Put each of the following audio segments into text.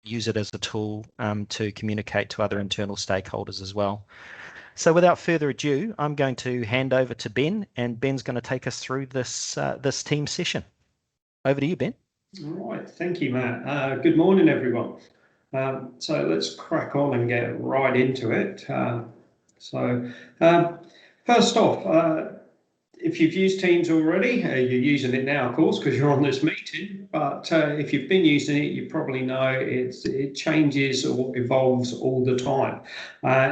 use it as a tool to communicate to other internal stakeholders as well. So without further ado, I'm going to hand over to Ben, and Ben's going to take us through this team session. Over to you, Ben. All right, thank you, Matt. Good morning, everyone. So let's crack on and get right into it. First off, if you've used Teams already, you're using it now, of course, because you're on this meeting. But if you've been using it, you probably know it changes or evolves all the time.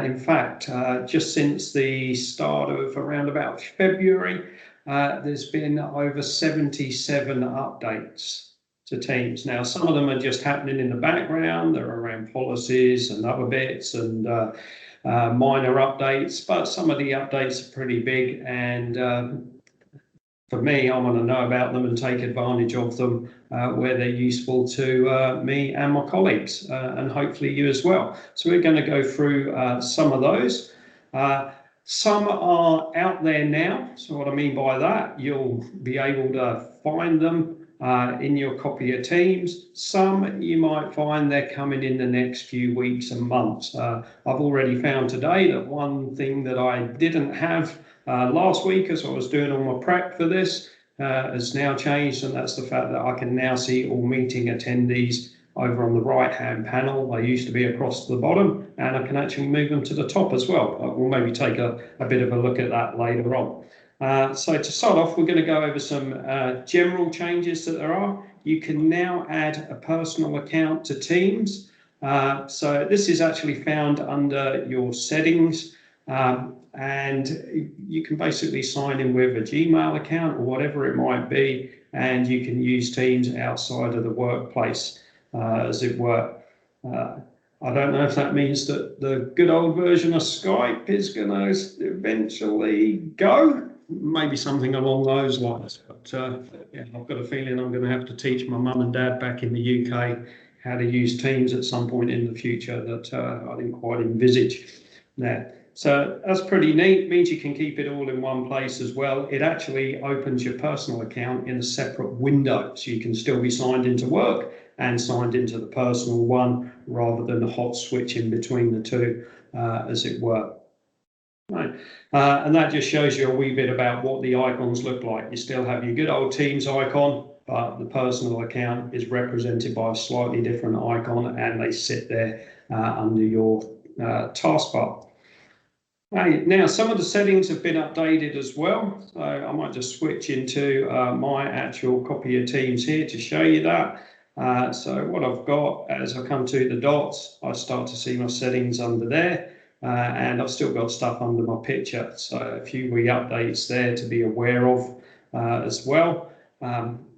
In fact, just since the start of around about February, there's been over 77 updates to Teams. Now, some of them are just happening in the background. They're around policies and other bits and minor updates, but some of the updates are pretty big, and for me, I want to know about them and take advantage of them where they're useful to me and my colleagues, and hopefully you as well. So we're going to go through some of those. Some are out there now, so what I mean by that, you'll be able to find them in your copy of Teams. Some you might find they're coming in the next few weeks and months. I've already found today that one thing that I didn't have last week as I was doing all my prep for this has now changed, and that's the fact that I can now see all meeting attendees over on the right hand panel. They used to be across the bottom, and I can actually move them to the top as well. We'll maybe take a bit of a look at that later on. So to start off, we're going to go over some general changes that there are. You can now add a personal account to Teams. So this is actually found under your settings, and you can basically sign in with a Gmail account or whatever it might be, and you can use Teams outside of the workplace, as it were. I don't know if that means that the good old version of Skype is going to eventually go. Maybe something along those lines, but yeah, I've got a feeling I'm going to have to teach my mum and dad back in the UK how to use Teams at some point in the future that I didn't quite envisage there. So that's pretty neat. Means you can keep it all in one place as well. It actually opens your personal account in a separate window, so you can still be signed into work and signed into the personal one, rather than a hot switch in between the two, as it were. Right, and that just shows you a wee bit about what the icons look like. You still have your good old Teams icon, but the personal account is represented by a slightly different icon, and they sit there under your taskbar. Right, now, some of the settings have been updated as well, so I might just switch into my actual copy of Teams here to show you that. So what I've got, as I come to the dots, I start to see my settings under there. And I've still got stuff under my picture, so a few wee updates there to be aware of as well.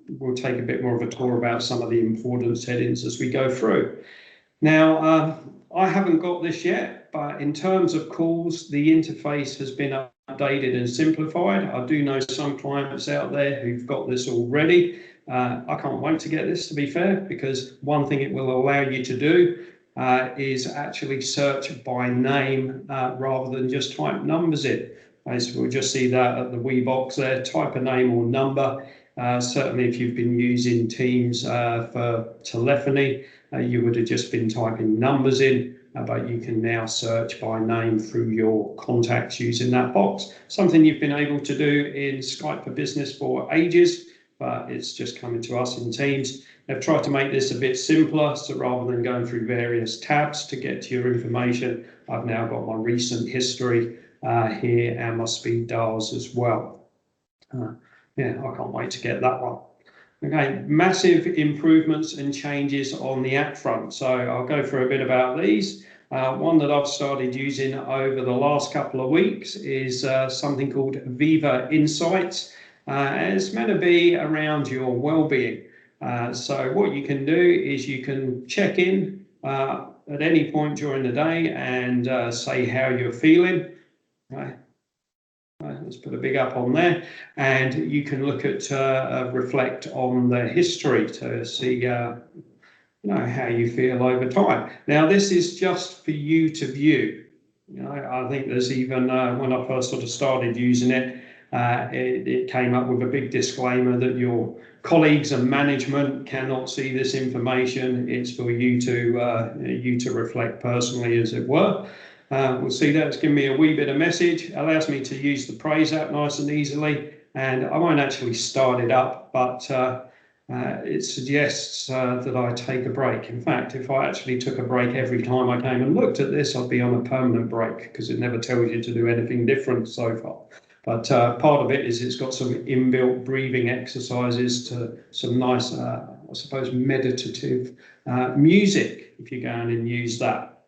We'll take a bit more of a tour about some of the important settings as we go through. Now, I haven't got this yet, but in terms of calls, the interface has been updated and simplified. I do know some clients out there who've got this already. I can't wait to get this, to be fair, because one thing it will allow you to do is actually search by name rather than just type numbers in. So we'll just see that at the wee box there, type a name or number. Certainly if you've been using Teams for telephony, you would have just been typing numbers in, but you can now search by name through your contacts using that box. Something you've been able to do in Skype for Business for ages, but it's just coming to us in Teams. I've tried to make this a bit simpler, so rather than going through various tabs to get to your information, I've now got my recent history here and my speed dials as well. Yeah, I can't wait to get that one. Okay, massive improvements and changes on the app front. So I'll go through a bit about these. One that I've started using over the last couple of weeks is something called Viva Insights. It's meant to be around your well-being. So what you can do is you can check in at any point during the day and say how you're feeling. Right. Let's put a big up on there, and you can look at reflect on the history to see how you feel over time. Now, this is just for you to view. I think there's even when I first sort of started using it, it came up with a big disclaimer that your colleagues and management cannot see this information. It's for you to reflect personally, as it were. We'll see that it's given me a wee bit of message, allows me to use the Praise app nice and easily, and I won't actually start it up, but it suggests that I take a break. In fact, if I actually took a break every time I came and looked at this, I'd be on a permanent break, because it never tells you to do anything different so far. But part of it is it's got some inbuilt breathing exercises to some nice, I suppose, meditative music, if you go in and use that.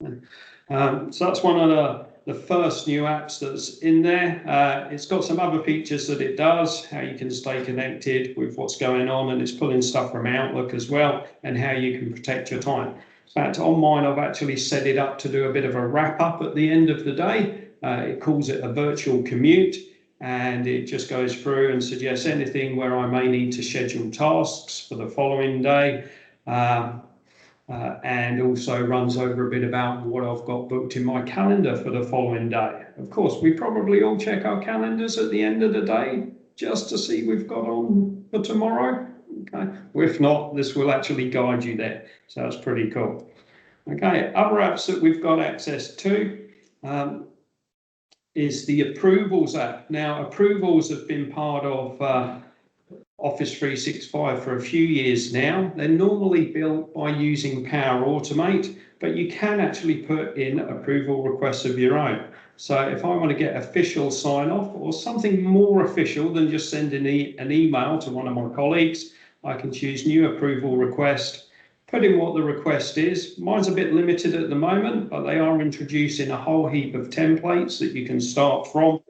So that's one of the first new apps that's in there. It's got some other features that it does, how you can stay connected with what's going on, and it's pulling stuff from Outlook as well, and how you can protect your time. In fact, on mine, I've actually set it up to do a bit of a wrap up at the end of the day. It calls it a virtual commute, and it just goes through and suggests anything where I may need to schedule tasks for the following day. And also runs over a bit about what I've got booked in my calendar for the following day. Of course, we probably all check our calendars at the end of the day just to see we've got on for tomorrow. Okay, if not, this will actually guide you there. So that's pretty cool. Okay, other apps that we've got access to is the Approvals app. Now, Approvals have been part of Office 365 for a few years now. They're normally built by using Power Automate, but you can actually put in approval requests of your own. So if I want to get official sign off or something more official than just sending an email to one of my colleagues, I can choose new approval request, put in what the request is. Mine's a bit limited at the moment, but they are introducing a whole heap of templates that you can start from,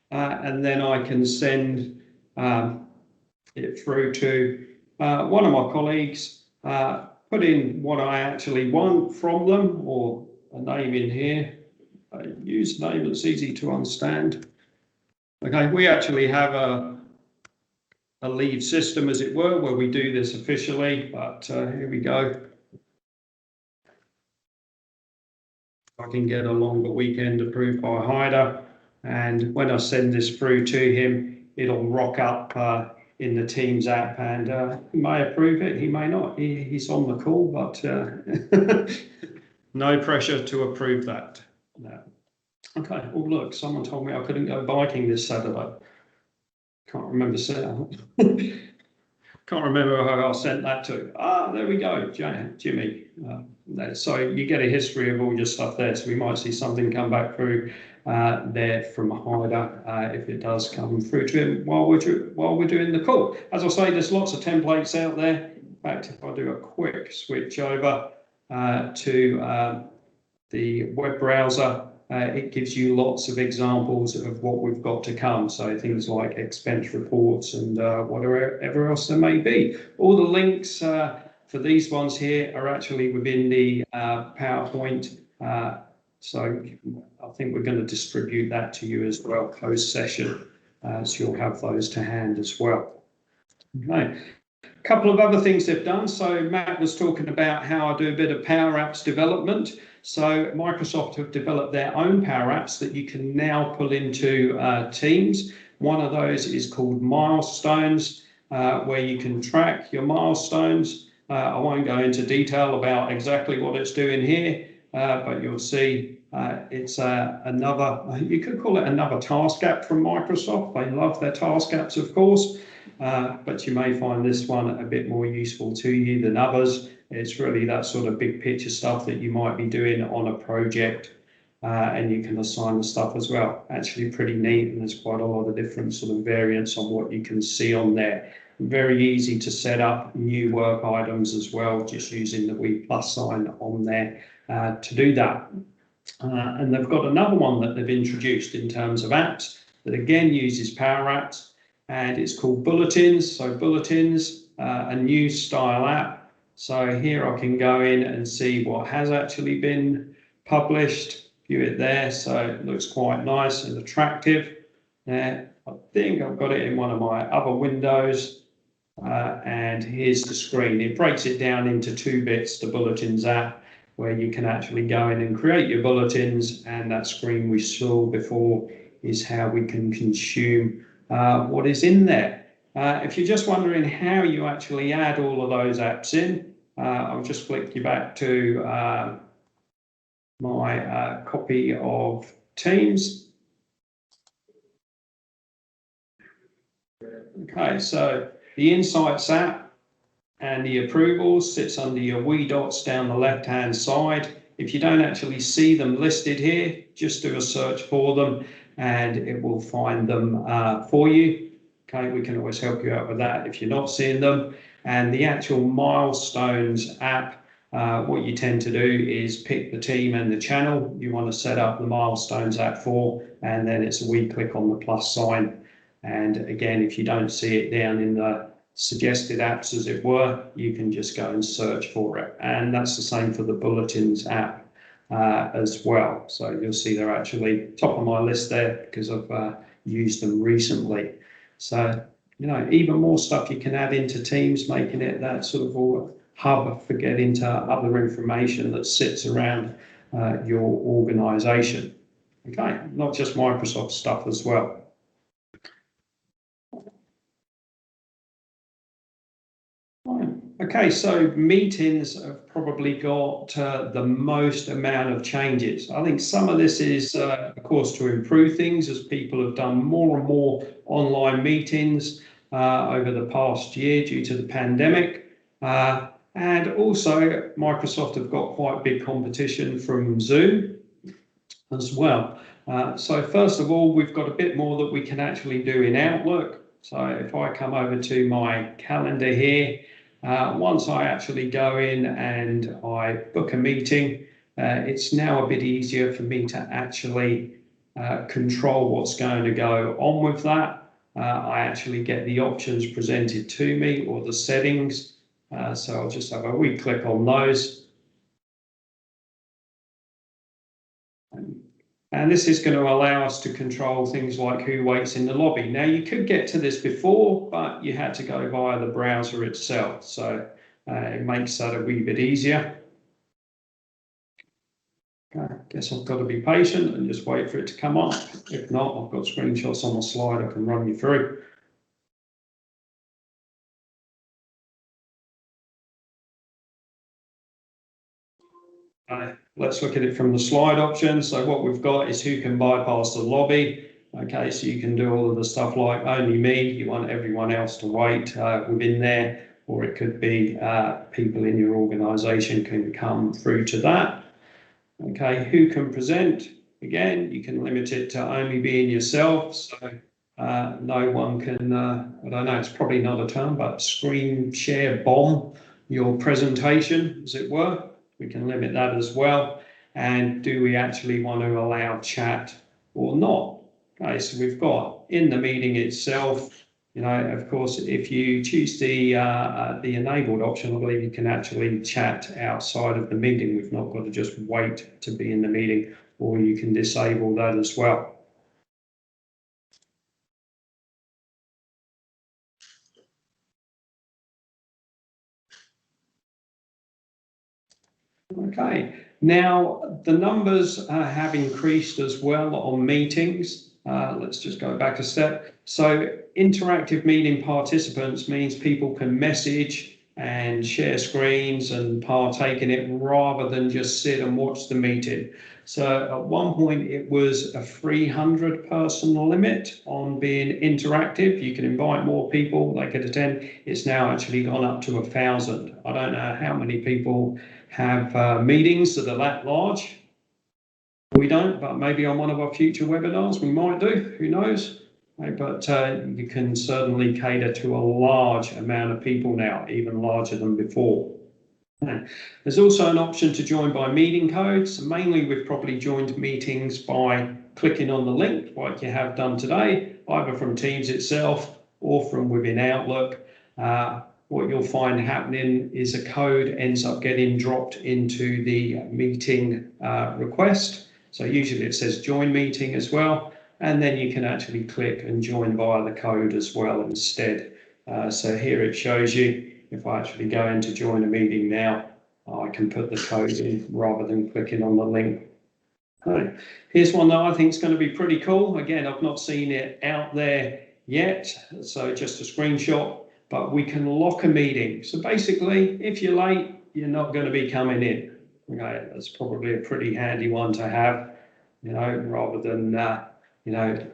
and then I can send it through to one of my colleagues, put in what I actually want from them, or a name in here, a username that's easy to understand. Okay, we actually have a leave system, as it were, where we do this officially, but here we go. I can get a longer weekend approved by Hyder, and when I send this through to him, it'll rock up in the Teams app, and he may approve it, he may not. He's on the call, but no pressure to approve that. No. Okay, oh look, someone told me I couldn't go biking this Saturday. Can't remember can't remember who I sent that to. Ah, there we go, Jimmy. So you get a history of all your stuff there, so we might see something come back through there from Hyder if it does come through to him while we're doing the call. As I say, there's lots of templates out there. In fact, if I do a quick switch over to the web browser, it gives you lots of examples of what we've got to come. So things like expense reports and whatever else there may be. All the links for these ones here are actually within the PowerPoint. So I think we're going to distribute that to you as well, post session, so you'll have those to hand as well. Okay. A couple of other things they've done. So Matt was talking about how I do a bit of Power Apps development. So Microsoft have developed their own Power Apps that you can now pull into Teams. One of those is called Milestones, where you can track your milestones. I won't go into detail about exactly what it's doing here, but you'll see it's another, you could call it another task app from Microsoft. They love their task apps, of course, but you may find this one a bit more useful to you than others. It's really that sort of big picture stuff that you might be doing on a project, and you can assign the stuff as well. Actually pretty neat, and there's quite a lot of different sort of variants on what you can see on there. Very easy to set up new work items as well, just using the wee plus sign on there to do that. And they've got another one that they've introduced in terms of apps that again uses Power Apps, and it's called Bulletins. So Bulletins, a new style app. So here I can go in and see what has actually been published, view it there. So it looks quite nice and attractive. I think I've got it in one of my other windows. And here's the screen. It breaks it down into 2 bits, the Bulletins app, where you can actually go in and create your bulletins, and that screen we saw before is how we can consume what is in there. If you're just wondering how you actually add all of those apps in, I'll just flick you back to my copy of Teams. Okay, so the Insights app and the approvals sits under your wee dots down the left-hand side. If you don't actually see them listed here, just do a search for them and it will find them for you. Okay, we can always help you out with that if you're not seeing them. And the actual Milestones app, what you tend to do is pick the team and the channel you want to set up the Milestones app for, and then it's a wee click on the plus sign. And again, if you don't see it down in the suggested apps, as it were, you can just go and search for it. And that's the same for the Bulletins app as well. So you'll see they're actually top of my list there because I've used them recently. So, you know, even more stuff you can add into Teams, making it that sort of a hub for getting to other information that sits around your organization. Okay, not just Microsoft stuff as well. Okay, so meetings have probably got the most amount of changes. I think some of this is, of course, to improve things as people have done more and more online meetings over the past year due to the pandemic. And also, Microsoft have got quite big competition from Zoom as well. So first of all, we've got a bit more that we can actually do in Outlook. So if I come over to my calendar here, once I actually go in and I book a meeting, it's now a bit easier for me to actually control what's going to go on with that. I actually get the options presented to me or the settings. So I'll just have a wee click on those. And this is going to allow us to control things like who waits in the lobby. Now, you could get to this before, but you had to go via the browser itself. So it makes that a wee bit easier. I guess I've got to be patient and just wait for it to come up. If not, I've got screenshots on the slide I can run you through. Let's look at it from the slide option. So what we've got is who can bypass the lobby. Okay, so you can do all of the stuff like only me, you want everyone else to wait within there, or it could be people in your organization can come through to that. Okay, who can present? Again, you can limit it to only being yourself. So no one can, I don't know, it's probably not a term, but screen share bomb your presentation, as it were. We can limit that as well. And do we actually want to allow chat or not? Okay, so we've got in the meeting itself, you know, of course, if you choose the enabled option, I believe you can actually chat outside of the meeting. We've not got to just wait to be in the meeting, or you can disable that as well. Okay, now the numbers have increased as well on meetings. Let's just go back a step. So interactive meeting participants means people can message and share screens and partake in it rather than just sit and watch the meeting. So at one point it was a 300 person limit on being interactive. You can invite more people, they could attend. It's now actually gone up to 1,000. I don't know how many people have meetings that are that large. We don't, but maybe on one of our future webinars we might do, who knows? But you can certainly cater to a large amount of people now, even larger than before. There's also an option to join by meeting codes. Mainly we've probably joined meetings by clicking on the link like you have done today, either from Teams itself or from within Outlook. What you'll find happening is a code ends up getting dropped into the meeting request. So usually it says join meeting as well, and then you can actually click and join via the code as well instead. So here it shows you, if I actually go in to join a meeting now, I can put the code in rather than clicking on the link. Right. Here's one that I think is going to be pretty cool. Again, I've not seen it out there yet, so just a screenshot, but we can lock a meeting. So basically, if you're late, you're not going to be coming in. Okay, that's probably a pretty handy one to have, rather than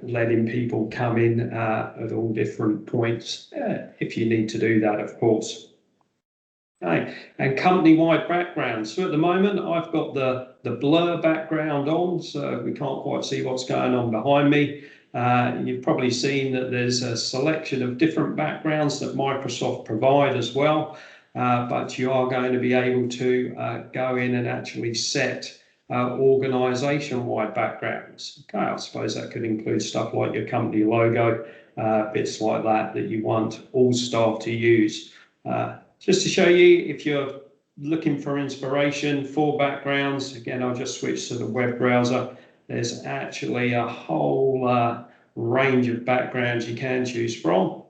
letting people come in at all different points, if you need to do that, of course. Okay, and company-wide backgrounds. So at the moment, I've got the blur background on, so we can't quite see what's going on behind me. You've probably seen that there's a selection of different backgrounds that Microsoft provide as well, but you are going to be able to go in and actually set organisation-wide backgrounds. Okay, I suppose that could include stuff like your company logo, bits like that you want all staff to use. Just to show you, if you're looking for inspiration for backgrounds, again, I'll just switch to the web browser. There's actually a whole range of backgrounds you can choose from.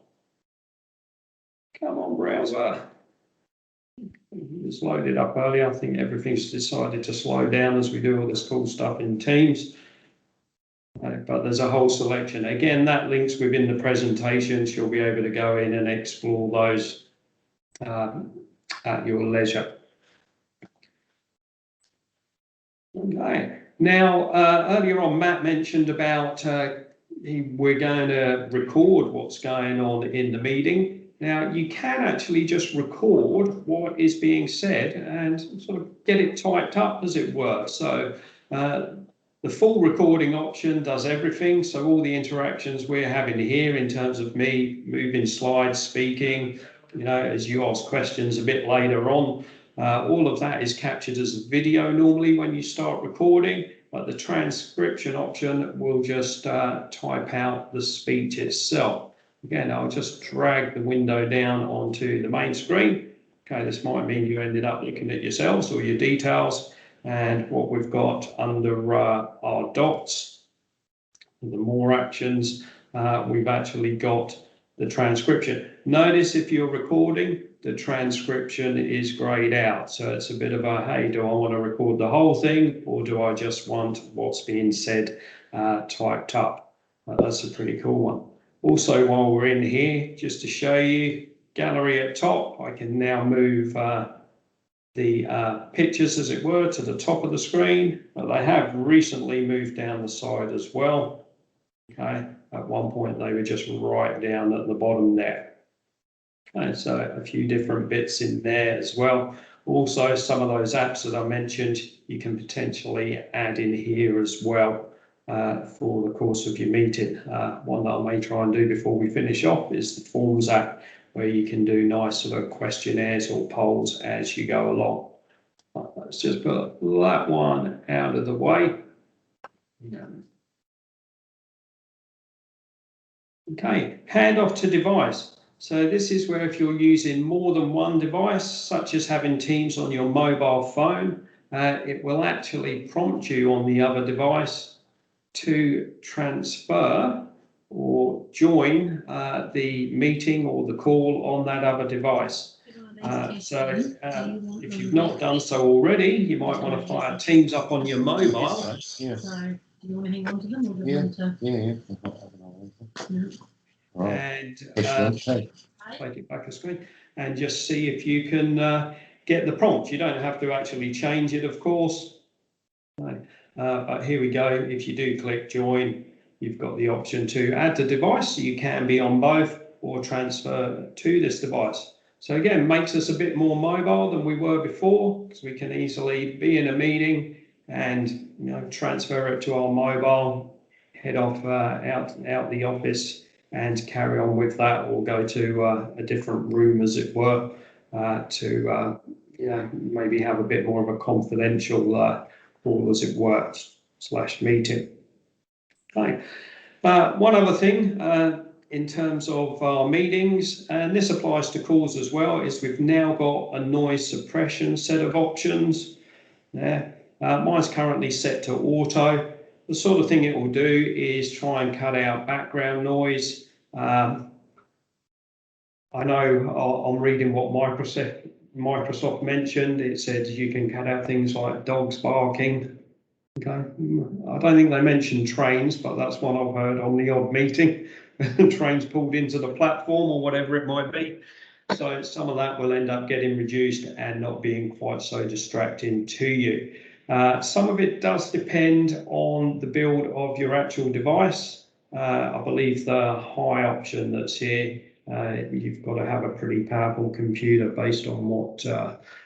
Come on, browser. It was loaded up earlier. I think everything's decided to slow down as we do all this cool stuff in Teams. But there's a whole selection. Again, that links within the presentation. You'll be able to go in and explore those at your leisure. Okay. Now, earlier on, Matt mentioned about we're going to record what's going on in the meeting. Now, you can actually just record what is being said and sort of get it typed up, as it were. So the full recording option does everything. So all the interactions we're having here in terms of me moving slides, speaking, as you ask questions a bit later on, all of that is captured as a video normally when you start recording, but the transcription option will just type out the speech itself. Again, I'll just drag the window down onto the main screen. Okay, this might mean you ended up looking at yourselves or your details, and what we've got under our dots, the more actions, we've actually got the transcription. Notice if you're recording, the transcription is grayed out. So it's a bit of a, hey, do I want to record the whole thing, or do I just want what's being said typed up? That's a pretty cool one. Also, while we're in here, just to show you, gallery at top, I can now move the pictures, as it were, to the top of the screen, but they have recently moved down the side as well. Okay, at one point they were just right down at the bottom there. Okay, so a few different bits in there as well. Also, some of those apps that I mentioned, you can potentially add in here as well for the course of your meeting. One that I may try and do before we finish off is the Forms app, where you can do nice sort of questionnaires or polls as you go along. Let's just put that one out of the way. Okay, handoff to device. So this is where if you're using more than one device, such as having Teams on your mobile phone, it will actually prompt you on the other device to transfer or join the meeting or the call on that other device. If you've not done so already, you might want to fire Teams up on your mobile. Yeah. So, do you want to hang on to them, or do you want to? And take it back a screen and just see if you can get the prompt. You don't have to actually change it, of course. Right. But here we go. If you do click join, you've got the option to add the device. So you can be on both or transfer to this device. So again, makes us a bit more mobile than we were before, because we can easily be in a meeting and transfer it to our mobile, head off out the office and carry on with that, or go to a different room, as it were, to maybe have a bit more of a confidential call, as it were, / meeting. Okay. One other thing in terms of our meetings, and this applies to calls as well, is we've now got a noise suppression set of options there. Mine's currently set to auto. The sort of thing it will do is try and cut out background noise. I know I'm reading what Microsoft mentioned. It said you can cut out things like dogs barking, Okay, I don't think they mentioned trains, but that's one I've heard on the odd meeting. Trains pulled into the platform or whatever it might be. So some of that will end up getting reduced and not being quite so distracting to you. Some of it does depend on the build of your actual device. I believe the high option that's here, you've got to have a pretty powerful computer based on what,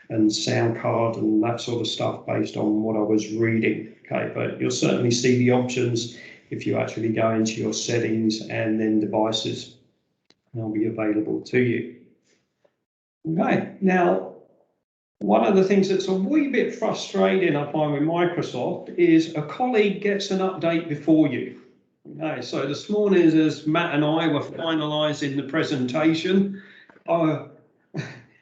and sound card and that sort of stuff based on what I was reading. Okay, but you'll certainly see the options if you actually go into your settings and then devices. They'll be available to you. Okay, now one of the things that's a wee bit frustrating I find with Microsoft is a colleague gets an update before you. Okay, so this morning as Matt and I were finalising the presentation,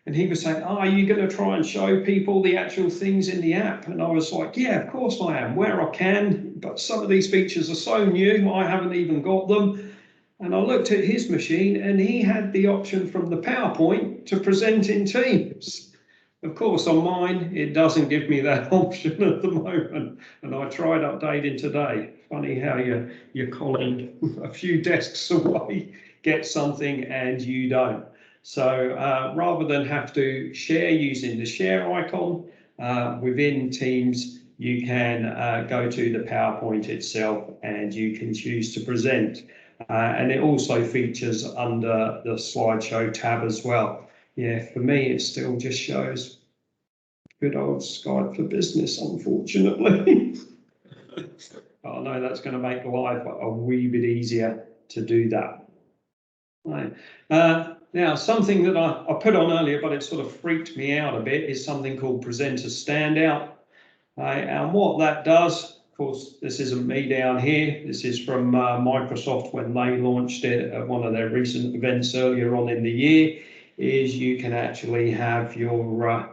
and he was saying, oh, are you going to try and show people the actual things in the app? And I was like, yeah, of course I am, where I can, but some of these features are so new, I haven't even got them. And I looked at his machine and he had the option from the PowerPoint to present in Teams. Of course, on mine, it doesn't give me that option at the moment. And I tried updating today. Funny how your colleague a few desks away gets something and you don't. So rather than have to share using the share icon within Teams, you can go to the PowerPoint itself and you can choose to present. And it also features under the slideshow tab as well. Yeah, for me, it still just shows good old Skype for Business, unfortunately. I know that's going to make life a wee bit easier to do that. Right. Now, something that I put on earlier, but it sort of freaked me out a bit, is something called Presenter Standout. And what that does, of course, this isn't me down here. This is from Microsoft when they launched it at one of their recent events earlier on in the year, is you can actually have your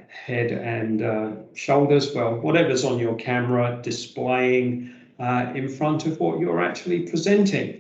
head and shoulders, well, whatever's on your camera displaying in front of what you're actually presenting.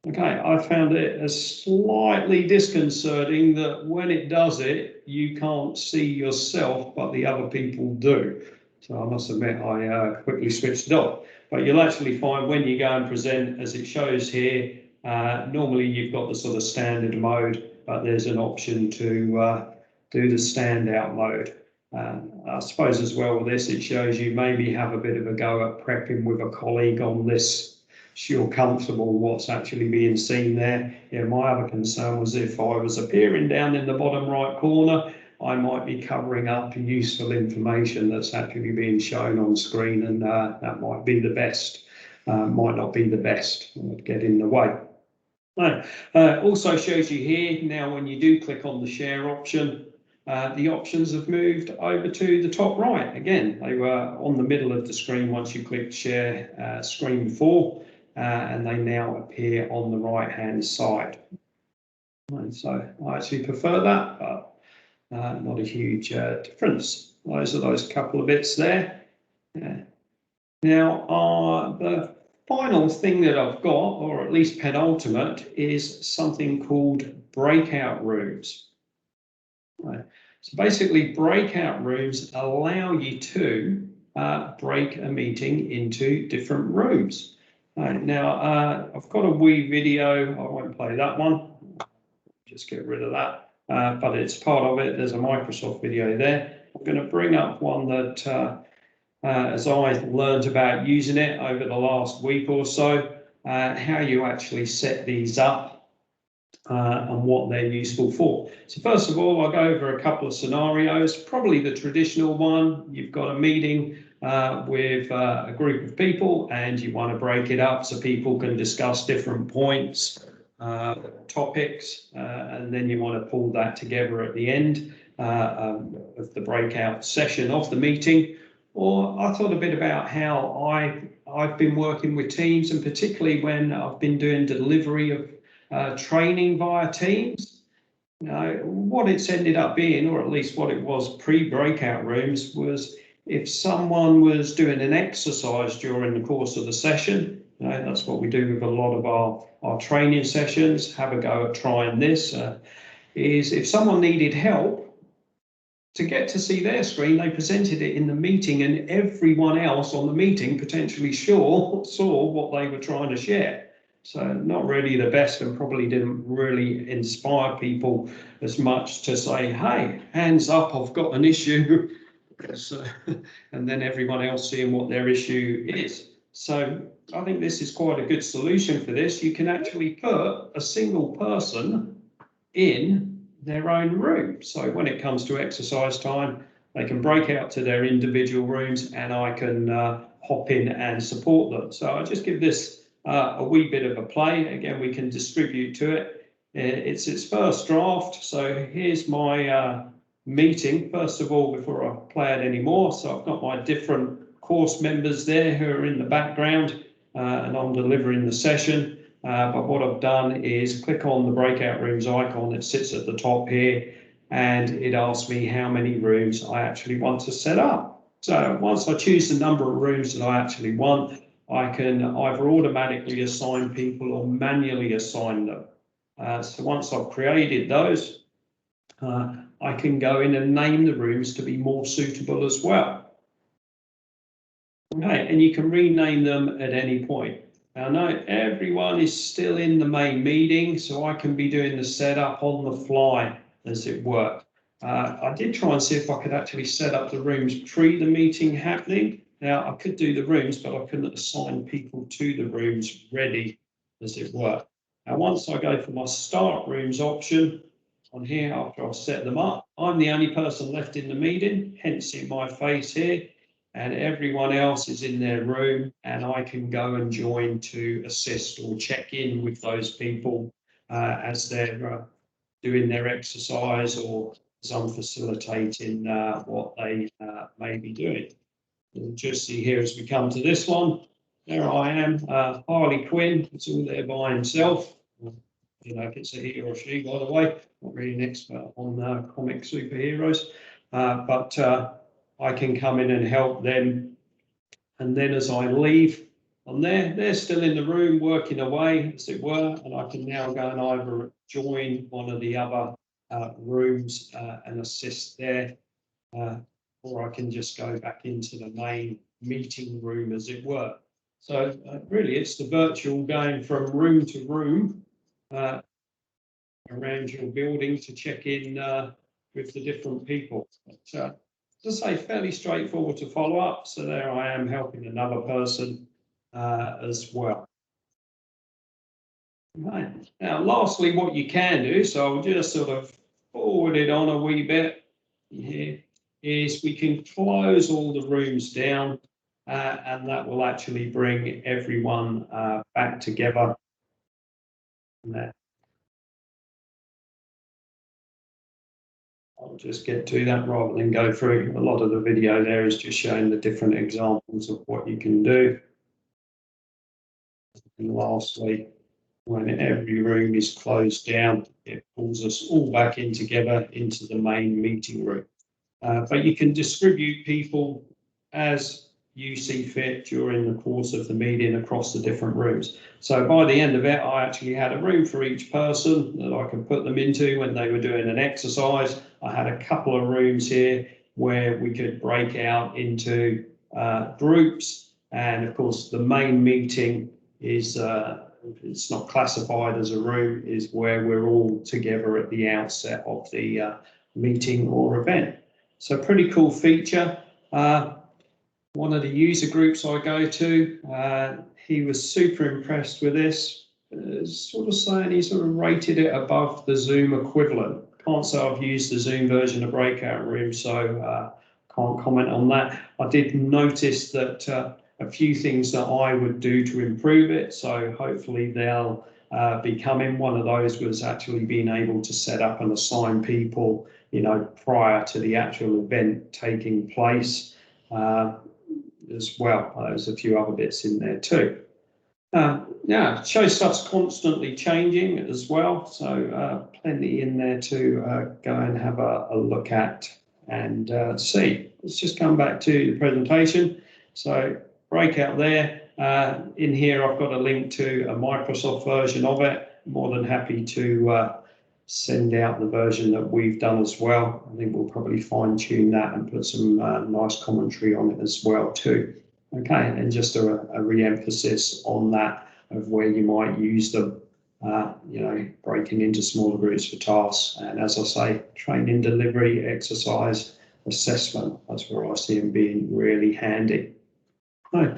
Okay, I found it as slightly disconcerting that when it does it, you can't see yourself, but the other people do. So I must admit, I quickly switched it off. But you'll actually find when you go and present, as it shows here, normally you've got the sort of standard mode, but there's an option to do the standout mode. I suppose as well with this, it shows you maybe have a bit of a go at prepping with a colleague on this. You're comfortable with what's actually being seen there. Yeah, my other concern was if I was appearing down in the bottom right corner, I might be covering up useful information that's actually being shown on screen, and that might be the best, might not be the best, it would get in the way. Also shows you here, now when you do click on the share option, the options have moved over to the top right. Again, they were on the middle of the screen once you clicked share screen before. And they now appear on the right hand side. And so I actually prefer that, but not a huge difference. Those are those couple of bits there. Now the final thing that I've got, or at least penultimate, is something called Breakout Rooms. So basically Breakout Rooms allow you to break a meeting into different rooms. Now, I've got a wee video. I won't play that one. Just get rid of that. But it's part of it. There's a Microsoft video there. I'm going to bring up one that, as I learned about using it over the last week or so, how you actually set these up and what they're useful for. So first of all, I'll go over a couple of scenarios. Probably the traditional one, you've got a meeting with a group of people and you want to break it up so people can discuss different points, topics, and then you want to pull that together at the end of the breakout session of the meeting. Or I thought a bit about how I've been working with teams, and particularly when I've been doing delivery of training via Teams. What it's ended up being, or at least what it was pre-breakout rooms, was if someone was doing an exercise during the course of the session, that's what we do with a lot of our training sessions, have a go at trying this, is if someone needed help to get to see their screen, they presented it in the meeting, and everyone else on the meeting potentially saw what they were trying to share. So not really the best, and probably didn't really inspire people as much to say, hey, hands up, I've got an issue. So, and then everyone else seeing what their issue is. So I think this is quite a good solution for this. You can actually put a single person in their own room. So when it comes to exercise time, they can break out to their individual rooms, and I can hop in and support them. So I just give this a wee bit of a play. Again, we can distribute to it. It's its first draft. So here's my meeting, first of all, before I play it anymore. So I've got my different course members there who are in the background, and I'm delivering the session. But what I've done is click on the Breakout Rooms icon that sits at the top here, and it asks me how many rooms I actually want to set up. So once I choose the number of rooms that I actually want, I can either automatically assign people or manually assign them. So once I've created those, I can go in and name the rooms to be more suitable as well. Okay, and you can rename them at any point. Now, note everyone is still in the main meeting, so I can be doing the setup on the fly, as it were. I did try and see if I could actually set up the rooms pre the meeting happening. Now, I could do the rooms, but I couldn't assign people to the rooms ready, as it were. Now, once I go for my start rooms option on here, after I've set them up, I'm the only person left in the meeting, hence in my face here, and everyone else is in their room, and I can go and join to assist or check in with those people as they're doing their exercise, or as I'm facilitating what they may be doing. You'll just see here as we come to this one, there I am, Harley Quinn, it's all there by himself. You know, if it's a he or she, by the way, not really an expert on comic superheroes, but I can come in and help them. And then as I leave on there, they're still in the room working away, as it were, and I can now go and either join one of the other rooms and assist there, or I can just go back into the main meeting room, as it were. So really, it's the virtual going from room to room around your building to check in with the different people. But, as I say, fairly straightforward to follow up. So there I am helping another person as well. Right. Now, lastly, what you can do, so I'll just sort of forward it on a wee bit here, is we can close all the rooms down, and that will actually bring everyone back together. There. I'll just get to that rather than go through. A lot of the video there is just showing the different examples of what you can do. And lastly, when every room is closed down, it pulls us all back in together into the main meeting room. But you can distribute people as you see fit during the course of the meeting across the different rooms. So by the end of it, I actually had a room for each person that I could put them into when they were doing an exercise. I had a couple of rooms here where we could break out into groups. And of course, the main meeting is, it's not classified as a room, is where we're all together at the outset of the meeting or event. So pretty cool feature. One of the user groups I go to, he was super impressed with this, sort of saying he sort of rated it above the Zoom equivalent. Can't say I've used the Zoom version of Breakout Rooms, so can't comment on that. I did notice that a few things that I would do to improve it, so hopefully they'll be coming. One of those was actually being able to set up and assign people, you know, prior to the actual event taking place. As well. There's a few other bits in there too. Yeah, show stuff's constantly changing as well, so plenty in there to go and have a look at and see. Let's just come back to the presentation. So Breakout there. In here I've got a link to a Microsoft version of it. More than happy to send out the version that we've done as well. I think we'll probably fine tune that and put some nice commentary on it as well too. Okay, and just a re-emphasis on that of where you might use them, breaking into smaller groups for tasks. And as I say, training, delivery, exercise, assessment, that's where I see them being really handy. Right.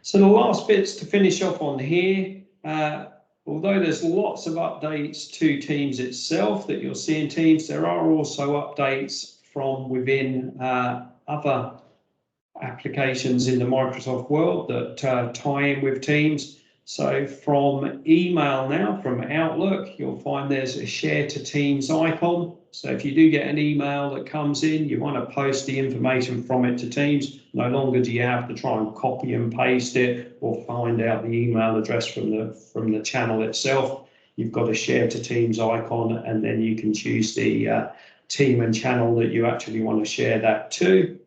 So the last bits to finish off on here, although there's lots of updates to Teams itself that you'll see in Teams, there are also updates from within other applications in the Microsoft world that tie in with Teams. So from email now, from Outlook, you'll find there's a share to Teams icon. So if you do get an email that comes in, you want to post the information from it to Teams. No longer do you have to try and copy and paste it or find out the email address from the channel itself. You've got a share to Teams icon, and then you can choose the team and channel that you actually want to share that to.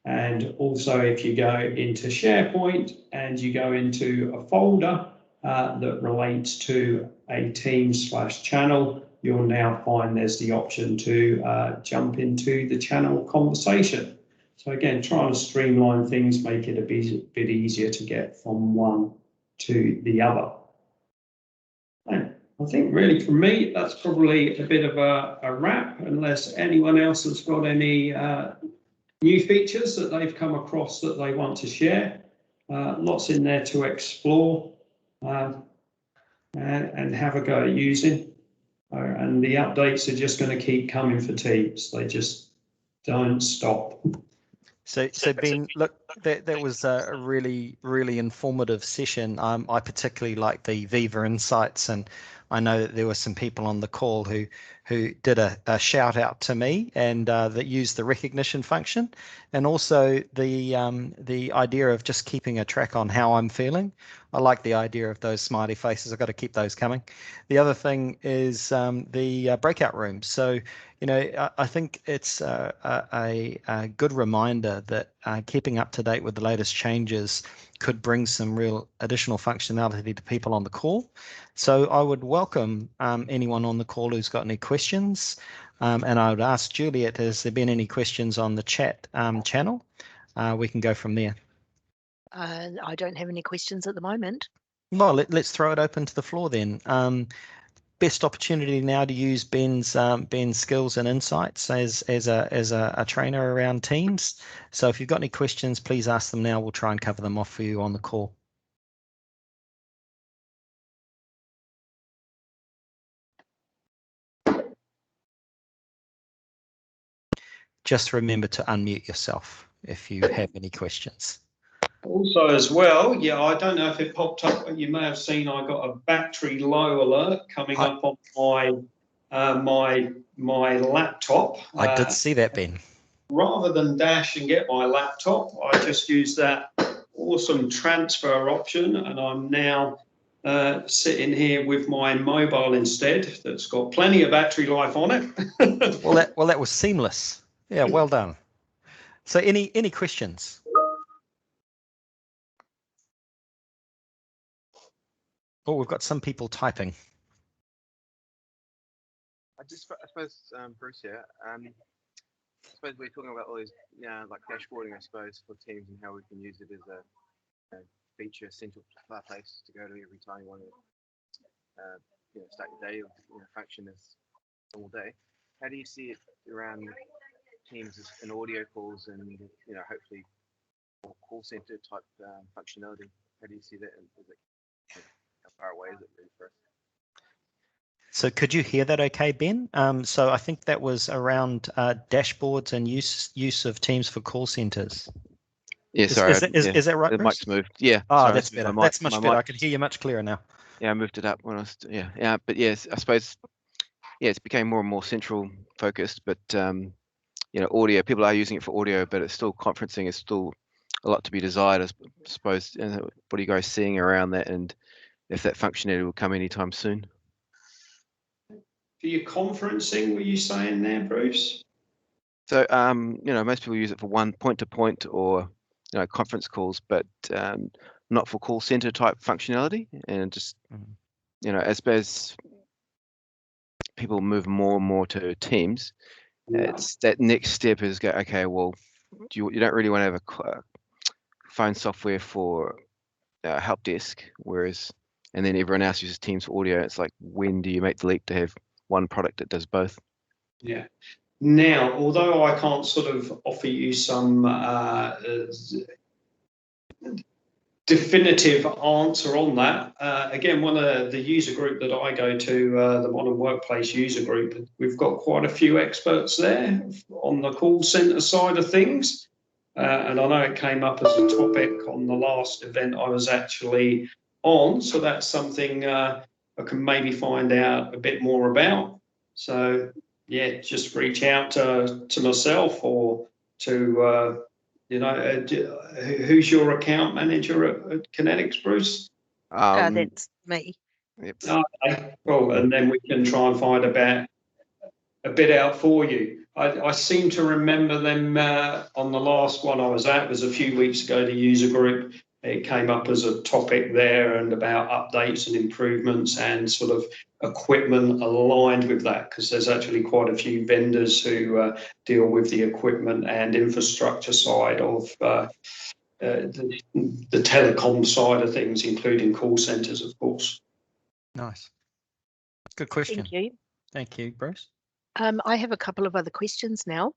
And also, if you go into SharePoint and you go into a folder that relates to a team/channel, you'll now find there's the option to jump into the channel conversation. So again, trying to streamline things, make it a bit easier to get from one to the other. And I think really for me, that's probably a bit of a wrap, unless anyone else has got any new features that they've come across that they want to share. Lots in there to explore and have a go at using. And the updates are just going to keep coming for Teams. They just don't stop. So Ben, look, that was a really, really informative session. I particularly like the Viva Insights, and I know that there were some people on the call who did a shout out to me and that used the recognition function, and also the idea of just keeping a track on how I'm feeling. I like the idea of those smiley faces. I've got to keep those coming. The other thing is the breakout rooms. So, I think it's a good reminder that keeping up to date with the latest changes could bring some real additional functionality to people on the call. So I would welcome anyone on the call who's got any questions. And I would ask Juliet, has there been any questions on the chat channel? We can go from there. I don't have any questions at the moment. Well, let's throw it open to the floor then. Best opportunity now to use Ben's skills and insights as a trainer around Teams. So if you've got any questions, please ask them now. We'll try and cover them off for you on the call. Just remember to unmute yourself if you have any questions. Also as well, yeah, I don't know if it popped up, but you may have seen I got a battery low alert coming up on my laptop. I did see that, Ben. Rather than dash and get my laptop, I just used that awesome transfer option, and I'm now sitting here with my mobile instead. That's got plenty of battery life on it. Well, that was seamless. Yeah, well done. So, any questions? Oh, we've got some people typing. I suppose, Bruce here. I suppose we're talking about all these, like dashboarding, I suppose, for Teams and how we can use it as a feature, central place to go to every time you want to, start your day or function as normal day. How do you see it around Teams and audio calls and hopefully call center type functionality? How do you see that? Is it, how far away is it really for us? So could you hear that okay, Ben? So I think that was around dashboards and use of Teams for call centers. Yeah, sorry. Is that right, the Bruce? mic's moved. Yeah. Oh, sorry, that's better. That's much better. I can hear you much clearer now. Yeah, I moved it up when I was. Yeah. But yes, I suppose. Yeah, it's became more and more central focused. But audio. People are using it for audio, but it's still conferencing. It's still a lot to be desired. I suppose. What are you guys seeing around that, and if that functionality will come anytime soon? For your conferencing, were you saying there, Bruce? So, most people use it for one point-to-point or, conference calls, but not for call center type functionality. And just, as people move more and more to Teams, it's that next step is go, okay, well, you don't really want to have a phone software for help desk, and then everyone else uses Teams for audio. It's like, when do you make the leap to have one product that does both? Yeah. Now, although I can't sort of offer you some definitive answer on that, again, one of the user group that I go to, the Modern Workplace user group, we've got quite a few experts there on the call center side of things. And I know it came up as a topic on the last event I was actually on, so that's something I can maybe find out a bit more about. So yeah, just reach out to myself or to who's your account manager at Kinetics, Bruce? That's me. Yep. Okay, well, and then we can try and find a bit out for you. I seem to remember them on the last one I was at, it was a few weeks ago, the user group. It came up as a topic there and about updates and improvements and sort of equipment aligned with that, because there's actually quite a few vendors who deal with the equipment and infrastructure side of the telecom side of things, including call centers, of course. Nice. Good question. Thank you. Thank you, Bruce. I have a couple of other questions now.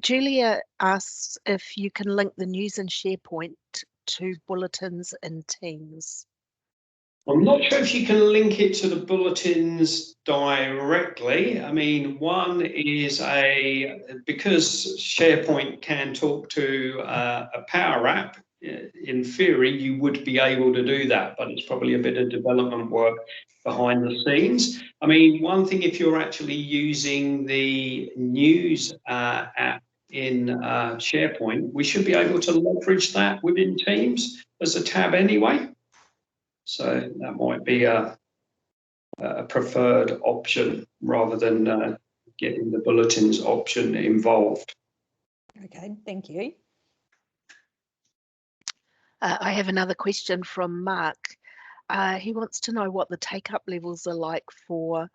Julia asks if you can link the news in SharePoint to bulletins in Teams. I'm not sure if you can link it to the bulletins directly. I mean, one is because SharePoint can talk to a Power App, in theory, you would be able to do that, but it's probably a bit of development work behind the scenes. I mean, one thing, if you're actually using the news app in SharePoint, we should be able to leverage that within Teams as a tab anyway. So that might be a preferred option rather than getting the bulletins option involved. Okay, thank you. I have another question from Mark. He wants to know what the take-up levels are like for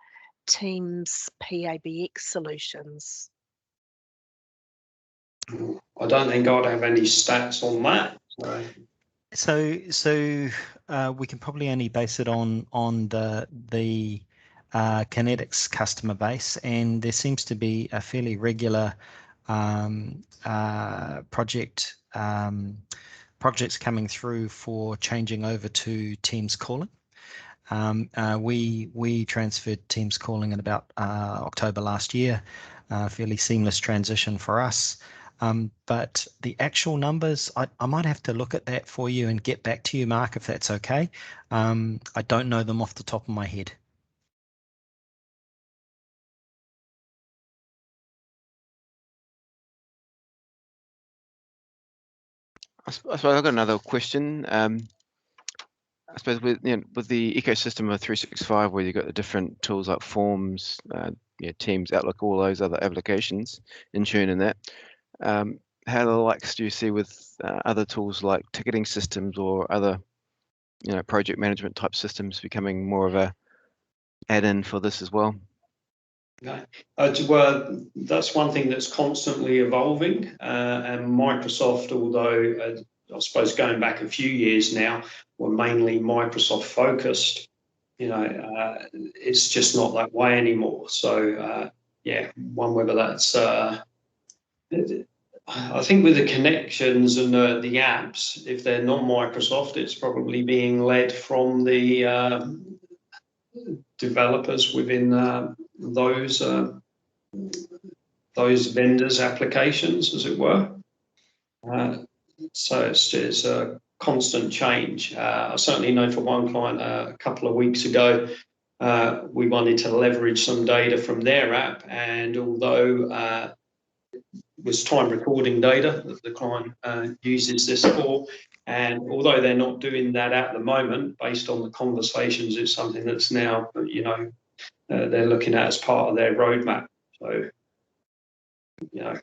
Teams PABX solutions. I don't think I'd have any stats on that. So we can probably only base it on the Kinetics customer base, and there seems to be a fairly regular projects coming through for changing over to Teams calling. We transferred Teams calling in about October last year. Fairly seamless transition for us. But the actual numbers, I might have to look at that for you and get back to you, Mark, if that's okay. I don't know them off the top of my head. I suppose I've got another question. I suppose with the ecosystem of 365, where you've got the different tools like Forms, Teams, Outlook, all those other applications, Intune and that, how the likes do you see with other tools like ticketing systems or other, project management type systems becoming more of a add-in for this as well? Okay. Well, that's one thing that's constantly evolving, and Microsoft, although I suppose going back a few years now, were mainly Microsoft focused, it's just not that way anymore. So whether that's I think with the connections and the apps, if they're not Microsoft, it's probably being led from the developers within those vendors' applications, as it were. So it's a constant change. I certainly know for one client a couple of weeks ago, we wanted to leverage some data from their app, and although it was time recording data that the client uses this for, and although they're not doing that at the moment, based on the conversations, it's something that's now, they're looking at as part of their roadmap. So,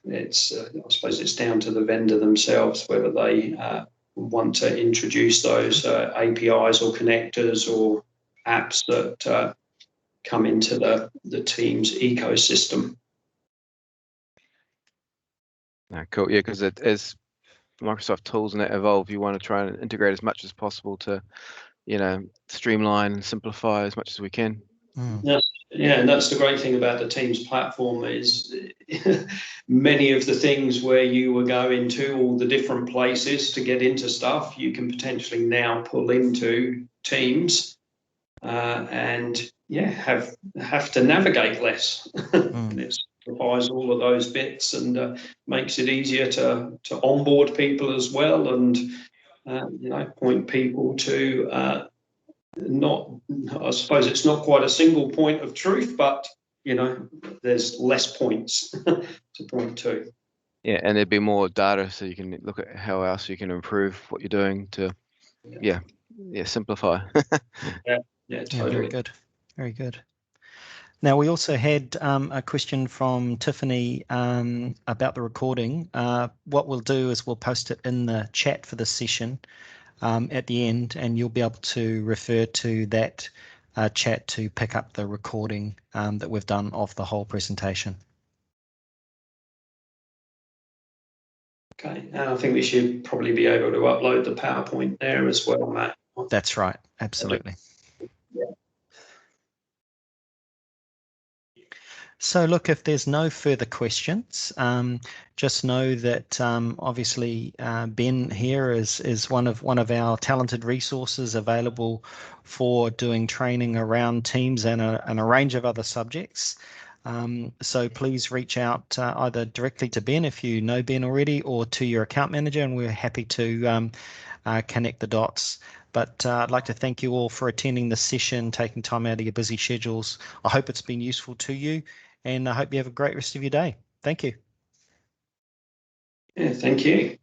it's I suppose it's down to the vendor themselves whether they want to introduce those APIs or connectors or apps that come into the Teams ecosystem. Cool. Yeah, because as Microsoft tools and that evolve, you want to try and integrate as much as possible to, streamline and simplify as much as we can. Yeah, and that's the great thing about the Teams platform is many of the things where you were going to all the different places to get into stuff, you can potentially now pull into Teams and have to navigate less. And it simplifies all of those bits and makes it easier to onboard people as well, and point people to I suppose it's not quite a single point of truth, but there's less points to point to. Yeah, and there'd be more data, so you can look at how else you can improve what you're doing to, simplify. Yeah, totally. Yeah, very good. Very good. Now, we also had a question from Tiffany about the recording. What we'll do is we'll post it in the chat for this session at the end, and you'll be able to refer to that chat to pick up the recording that we've done of the whole presentation. Okay, and I think we should probably be able to upload the PowerPoint there as well, Matt. That's right, absolutely. Yeah. So look, if there's no further questions, just know that obviously Ben here is one of our talented resources available for doing training around Teams and a range of other subjects. So please reach out either directly to Ben if you know Ben already, or to your account manager, and we're happy to connect the dots. But I'd like to thank you all for attending this session, taking time out of your busy schedules. I hope it's been useful to you, and I hope you have a great rest of your day. Thank you. Yeah, thank you.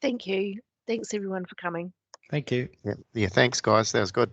Thank you. Thanks everyone for coming. Thank you. Yeah, thanks, guys. That was good.